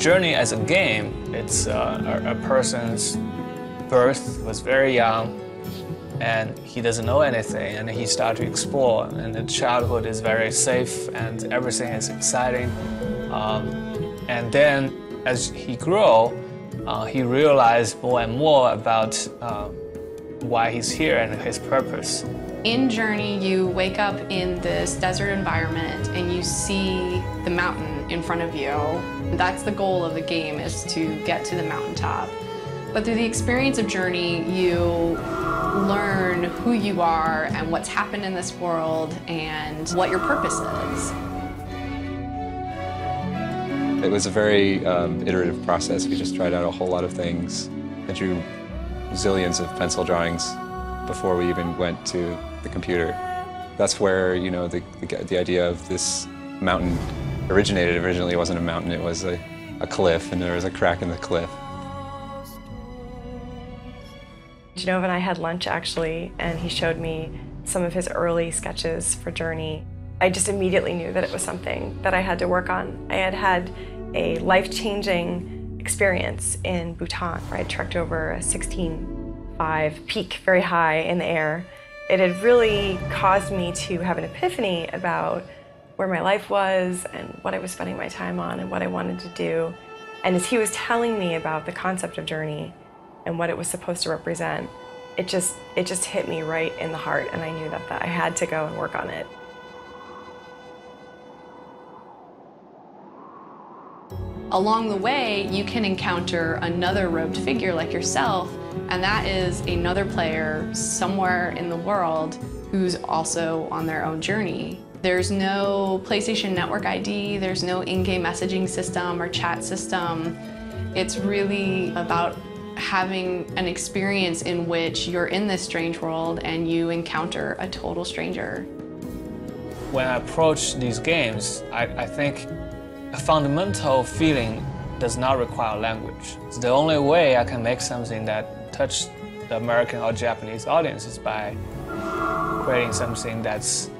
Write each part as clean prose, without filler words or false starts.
Journey as a game, it's a person's birth was very young, and he doesn't know anything, and he starts to explore, and the childhood is very safe, and everything is exciting. And then, as he grew, he realized more and more about why he's here and his purpose. In Journey, you wake up in this desert environment and you see the mountain in front of you. That's the goal of the game, is to get to the mountaintop. But through the experience of Journey, you learn who you are and what's happened in this world and what your purpose is. It was a very iterative process. We just tried out a whole lot of things. I drew zillions of pencil drawings before we even went to the computer. That's where, you know, the idea of this mountain originated. Originally, it wasn't a mountain, it was a cliff, and there was a crack in the cliff. Genova and I had lunch, actually, and he showed me some of his early sketches for Journey. I just immediately knew that it was something that I had to work on. I had had a life-changing experience in Bhutan, where I trekked over a 16.5 peak, very high in the air. It had really caused me to have an epiphany about where my life was and what I was spending my time on and what I wanted to do. And as he was telling me about the concept of Journey and what it was supposed to represent, it just hit me right in the heart, and I knew that I had to go and work on it. Along the way, you can encounter another robed figure like yourself, and that is another player somewhere in the world who's also on their own journey. There's no PlayStation Network ID, there's no in-game messaging system or chat system. It's really about having an experience in which you're in this strange world and you encounter a total stranger. When I approach these games, I think a fundamental feeling does not require language. It's the only way I can make something that touches the American or Japanese audiences by creating something that's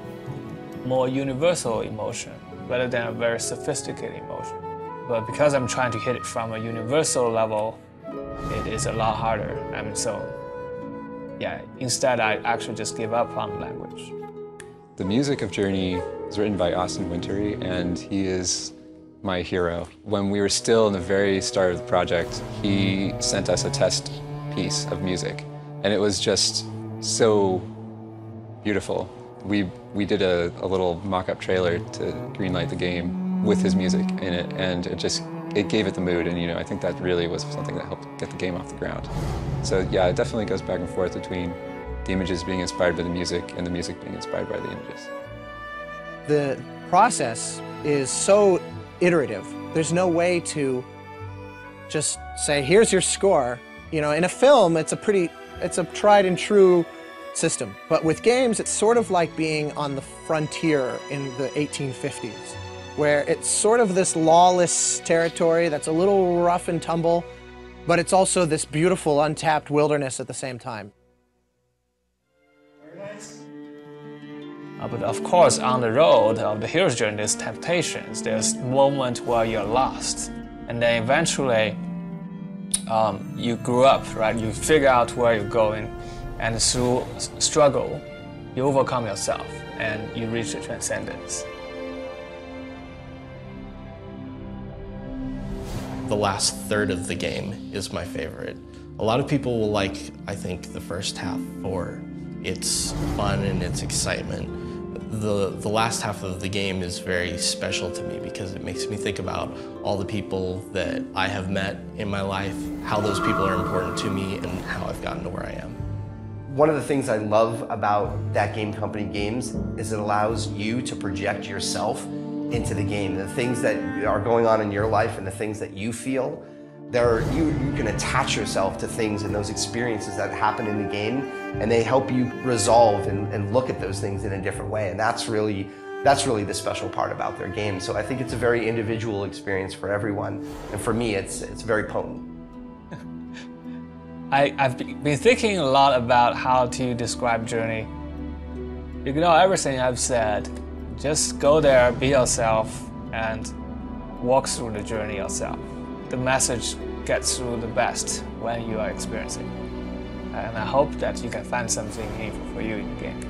more universal emotion rather than a very sophisticated emotion. But because I'm trying to hit it from a universal level, it is a lot harder. And so, yeah, instead I actually just give up on language. The music of Journey is written by Austin Wintory, and he is my hero. When we were still in the very start of the project, he sent us a test piece of music, and it was just so beautiful. We did a little mock-up trailer to greenlight the game with his music in it, and it gave it the mood, and, you know, I think that really was something that helped get the game off the ground. So yeah, it definitely goes back and forth between the images being inspired by the music and the music being inspired by the images. The process is so iterative. There's no way to just say, here's your score. You know, in a film, it's a tried and true system. But with games, it's sort of like being on the frontier in the 1850s, where it's sort of this lawless territory that's a little rough and tumble, but it's also this beautiful, untapped wilderness at the same time. But of course, on the road of the hero's journey, there's temptations. There's moments where you're lost. And then eventually, you grew up, right? You figure out where you're going. And through struggle, you overcome yourself and you reach the transcendence. The last third of the game is my favorite. A lot of people will like, I think, the first half for its fun and its excitement. The last half of the game is very special to me because it makes me think about all the people that I have met in my life, how those people are important to me, and how I've gotten to where I am. One of the things I love about That Game Company games is it allows you to project yourself into the game. The things that are going on in your life and the things that you feel, you can attach yourself to things and those experiences that happen in the game, and they help you resolve and look at those things in a different way. And that's really the special part about their game. So I think it's a very individual experience for everyone. And for me, it's very potent. I've been thinking a lot about how to describe Journey. Ignore everything I've said. Just go there, be yourself, and walk through the journey yourself. the message gets through the best when you are experiencing. And I hope that you can find something meaningful for you in the game.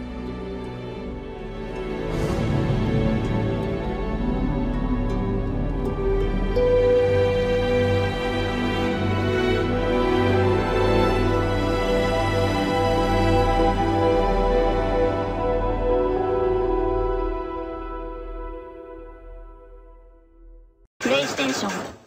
PlayStation